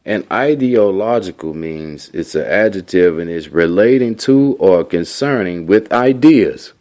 And ideological means it's an adjective and it's relating to or concerning with ideas.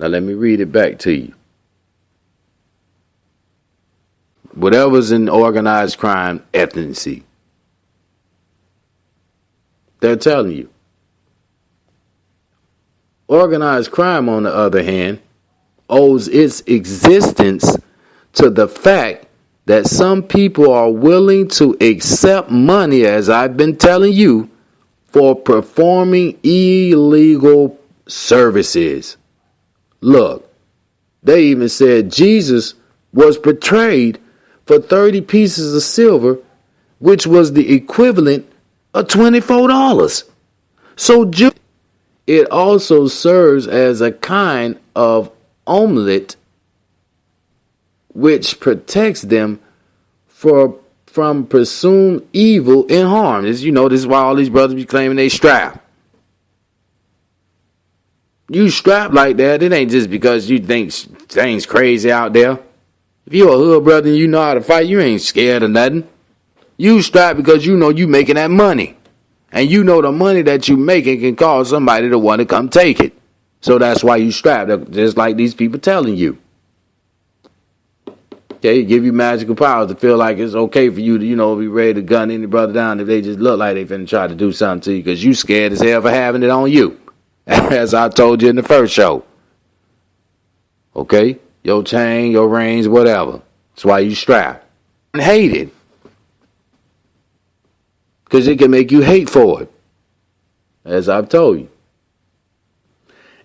Now let me read it back to you. Whatever's in organized crime, ethnicity. They're telling you. Organized crime, on the other hand, owes its existence to the fact that some people are willing to accept money, as I've been telling you, for performing illegal services. Look, they even said Jesus was betrayed for 30 pieces of silver, which was the equivalent of $24. So it also serves as a kind of omelet which protects them from presumed evil and harm. This is why all these brothers be claiming they strap. You strap like that, it ain't just because you think things crazy out there. If you a hood brother and you know how to fight, you ain't scared of nothing. You strap because you know you making that money. And you know the money that you making can cause somebody to want to come take it. So that's why you strap, just like these people telling you. Okay, give you magical powers to feel like it's okay for you to, be ready to gun any brother down if they just look like they finna try to do something to you because you scared as hell for having it on you. As I told you in the first show. Okay? Your chain, your reins, whatever. That's why you strap. And hate it. Because it can make you hate for it. As I've told you.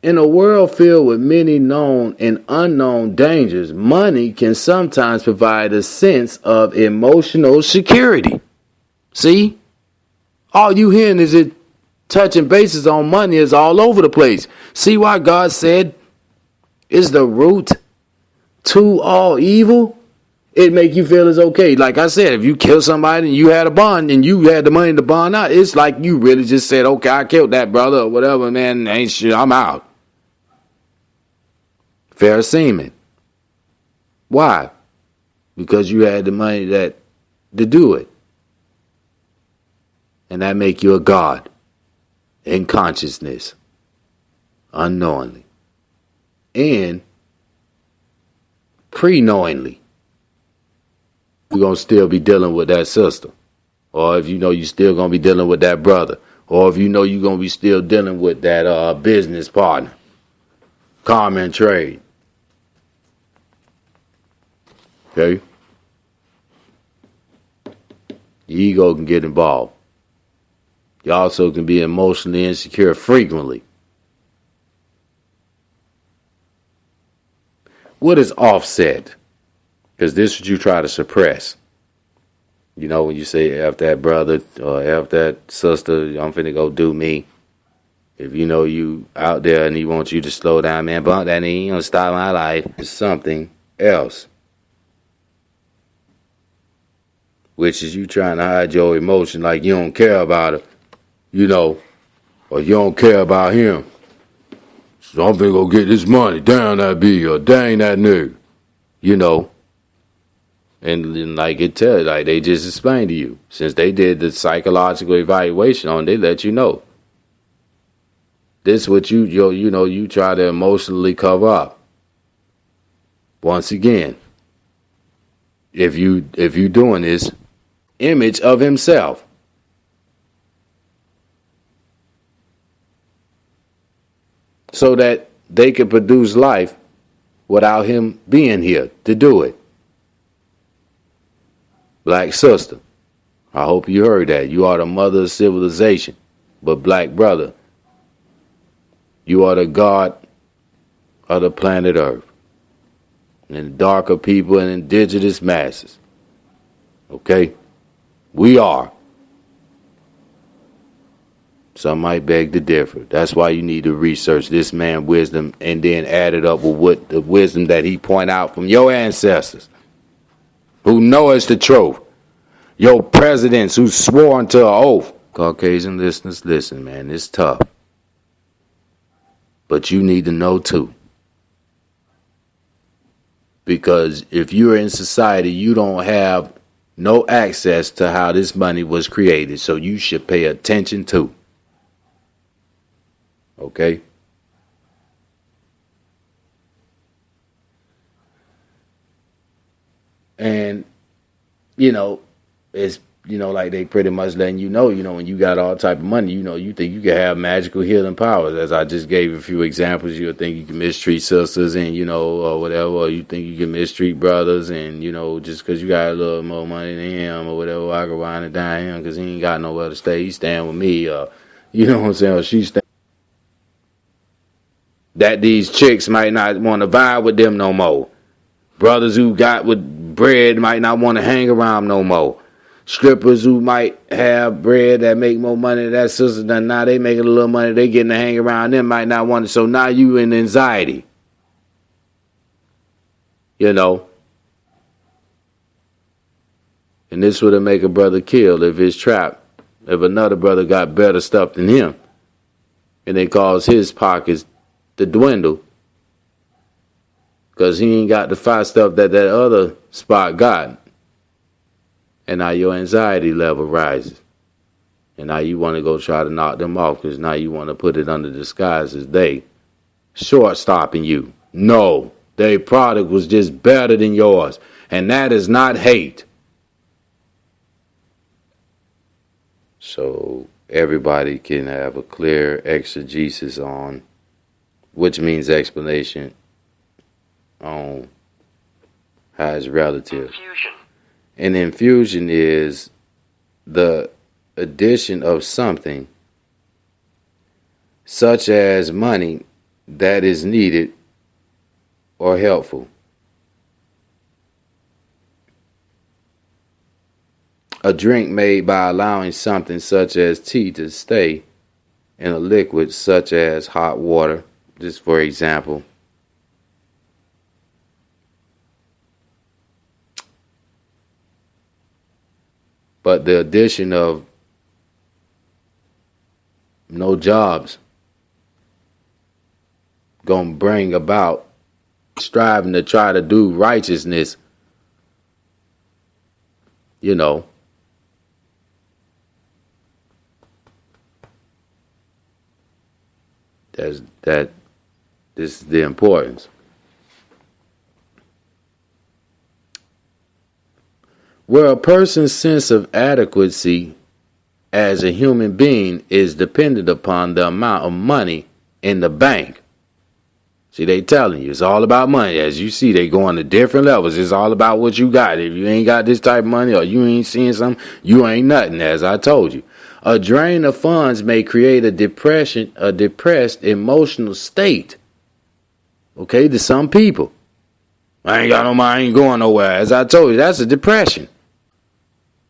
In a world filled with many known and unknown dangers, money can sometimes provide a sense of emotional security. See? All you hearing is it touching bases on money is all over the place. See why God said is the root to all evil? It make you feel it's okay. Like I said, if you kill somebody and you had a bond and you had the money to bond out, it's like you really just said, okay, I killed that brother or whatever, man, ain't shit, I'm out. Fair seeming. Why? Because you had the money to do it. And that make you a god in consciousness. Unknowingly. And pre-knowingly. You're going to still be dealing with that sister. Or if you know you're still going to be dealing with that brother. Or if you know you're going to be still dealing with that business partner. Common trade. Okay? The ego can get involved. You also can be emotionally insecure frequently. What is offset? Because this is what you try to suppress. When you say F that brother or F that sister, I'm finna go do me. If you know you out there and he wants you to slow down, man, bump that knee, you don't stop my life. It's something else. Which is you trying to hide your emotion like you don't care about it, or you don't care about him. So I'm finna go get this money, down that B or dang that nigga, And like they just explained to you, since they did the psychological evaluation on, they let you know. This is what you try to emotionally cover up. Once again, if you doing this, image of himself. So that they can produce life without him being here to do it. Black sister, I hope you heard that. You are the mother of civilization. But black brother, you are the God of the planet Earth. And the darker people and indigenous masses. Okay? We are. Some might beg to differ. That's why you need to research this man's wisdom and then add it up with what the wisdom that he point out from your ancestors who know it's the truth. Your presidents who swore unto an oath. Caucasian listeners, listen, man, it's tough. But you need to know too. Because if you're in society, you don't have no access to how this money was created. So you should pay attention to. Okay? And, it's, like they pretty much letting when you got all type of money, you think you can have magical healing powers. As I just gave a few examples, you'll think you can mistreat sisters and, or whatever, or you think you can mistreat brothers and, just because you got a little more money than him or whatever, I can wind it down him because he ain't got nowhere to stay. He's staying with me, you know what I'm saying, or she's staying. That these chicks might not want to vibe with them no more. Brothers who got with bread might not want to hang around no more. Strippers who might have bread that make more money than that sister than now they making a little money, they getting to hang around them might not want to. So now you in anxiety. And this would make a brother kill if his trap, if another brother got better stuff than him. And it cause his pockets to dwindle. Because he ain't got the fine stuff that other spot got. And now your anxiety level rises. And now you want to go try to knock them off because now you want to put it under disguise as they short-stopping you. No, their product was just better than yours. And that is not hate. So everybody can have a clear exegesis on, which means explanation on how it's relative. Infusion. An infusion is the addition of something, such as money, that is needed or helpful. A drink made by allowing something such as tea to stay in a liquid such as hot water, just for example. But the addition of no jobs gonna bring about striving to try to do righteousness, This is the importance. Where a person's sense of adequacy as a human being is dependent upon the amount of money in the bank. See, they telling you it's all about money. As you see, they going to different levels. It's all about what you got. If you ain't got this type of money or you ain't seeing something, you ain't nothing, as I told you. A drain of funds may create a depressed emotional state. Okay, to some people. I ain't got no money, I ain't going nowhere. As I told you, that's a depression.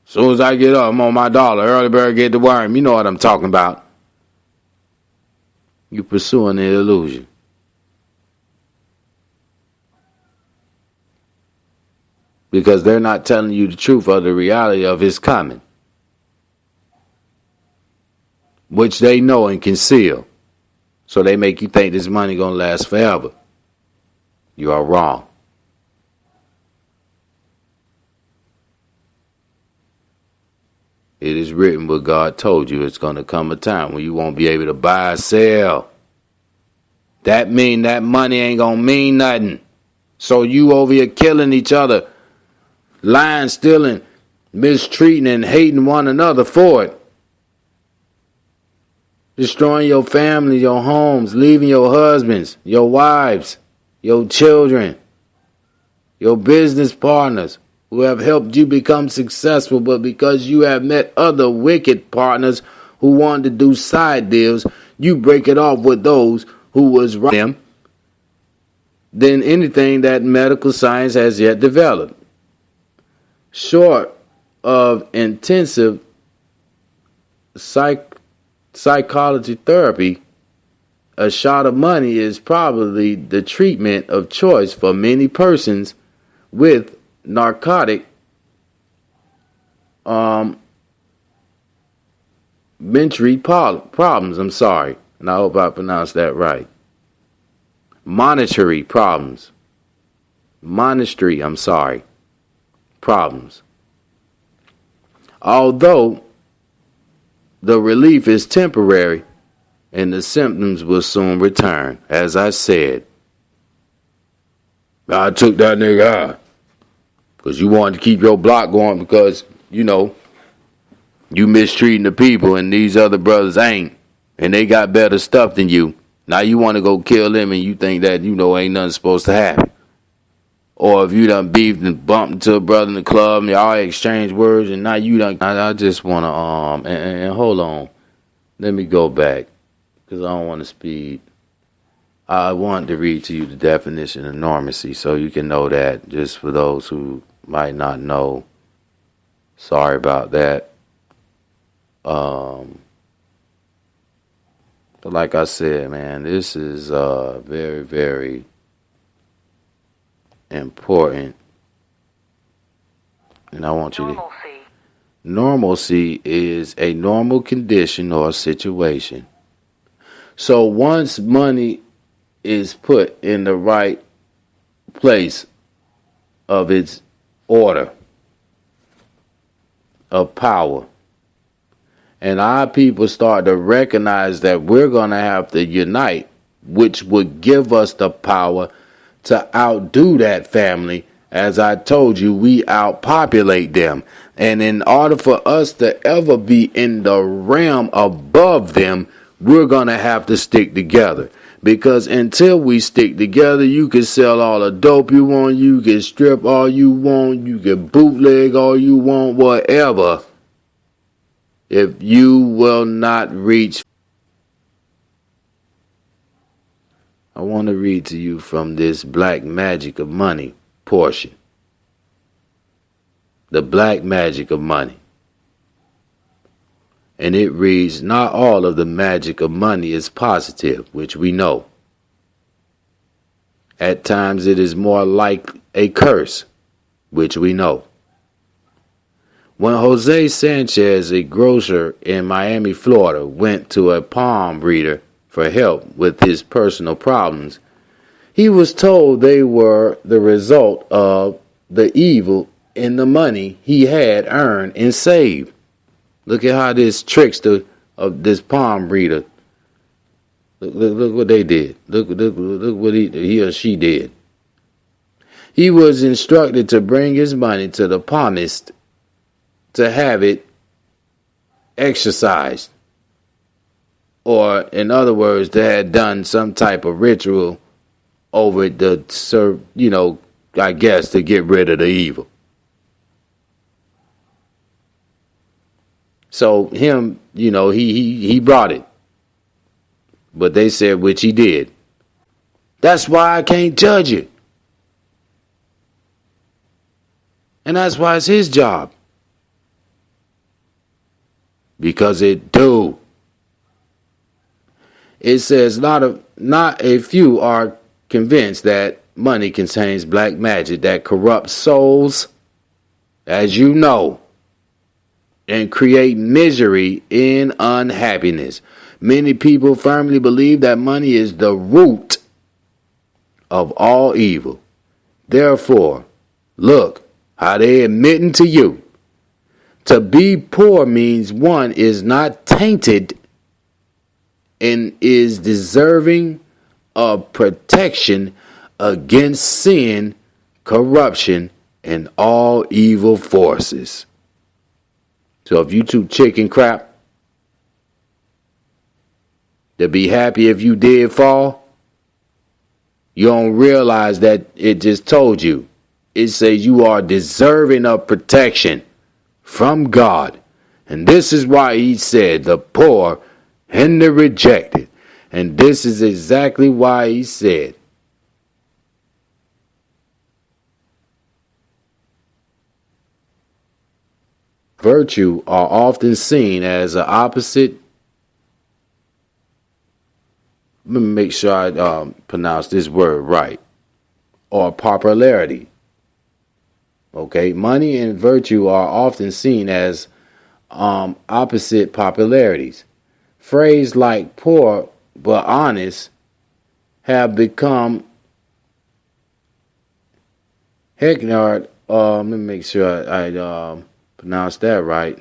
As soon as I get up, I'm on my dollar. Early bird get the worm. You know what I'm talking about. You pursuing the illusion. Because they're not telling you the truth of the reality of his coming, which they know and conceal. So they make you think this money gonna last forever. You are wrong. It is written what God told you. It's going to come a time when you won't be able to buy or sell. That mean that money ain't going to mean nothing. So you over here killing each other, lying, stealing, mistreating, and hating one another for it. Destroying your family, your homes, leaving your husbands, your wives, your children, your business partners, who have helped you become successful, but because you have met other wicked partners who wanted to do side deals, you break it off with those who was right them than anything that medical science has yet developed. Short of intensive psychology therapy, a shot of money is probably the treatment of choice for many persons with narcotic mentary problems. And I hope I pronounced that right. Monetary problems. Problems. Although the relief is temporary and the symptoms will soon return. As I said, I took that nigga out because you wanted to keep your block going because, you mistreating the people and these other brothers ain't. And they got better stuff than you. Now you want to go kill them and you think that, ain't nothing supposed to happen. Or if you done beefed and bumped into a brother in the club and y'all exchange words and now you done. I just want to, and hold on. Let me go back because I don't want to speed. I want to read to you the definition of normacy so you can know that, just for those who might not know. Sorry about that. But like I said, man, this is very, very important. And I want you to... Normalcy is a normal condition or situation. So once money is put in the right place of its order of power, and our people start to recognize that we're going to have to unite, which would give us the power to outdo that family. As I told you, we outpopulate them. And in order for us to ever be in the realm above them, we're going to have to stick together. Because until we stick together, you can sell all the dope you want, you can strip all you want, you can bootleg all you want, whatever. If you will not reach... I want to read to you from this Black Magic of Money portion. The Black Magic of Money. And it reads, not all of the magic of money is positive, which we know. At times it is more like a curse, which we know. When Jose Sanchez, a grocer in Miami, Florida, went to a palm reader for help with his personal problems, he was told they were the result of the evil in the money he had earned and saved. Look at how this trickster of this palm reader, look what they did. Look what he or she did. He was instructed to bring his money to the palmist to have it exercised. Or, in other words, they had done some type of ritual over it to, I guess, to get rid of the evil. So him, he brought it. But they said, which he did. That's why I can't judge it. And that's why it's his job. Because it do. It says not a few are convinced that money contains black magic that corrupts souls, as you know, and create misery and unhappiness. Many people firmly believe that money is the root of all evil. Therefore, look how they admitting to you. To be poor means one is not tainted and is deserving of protection against sin, corruption, and all evil forces. So if you too chicken crap to be happy if you did fall, you don't realize that it just told you. It says you are deserving of protection from God. And this is why he said the poor and the rejected. And this is exactly why he said, virtue are often seen as an opposite. Let me make sure I pronounce this word right. Or popularity. Okay, money and virtue are often seen as opposite popularities. Phrases like poor but honest have become let me make sure I pronounce that right.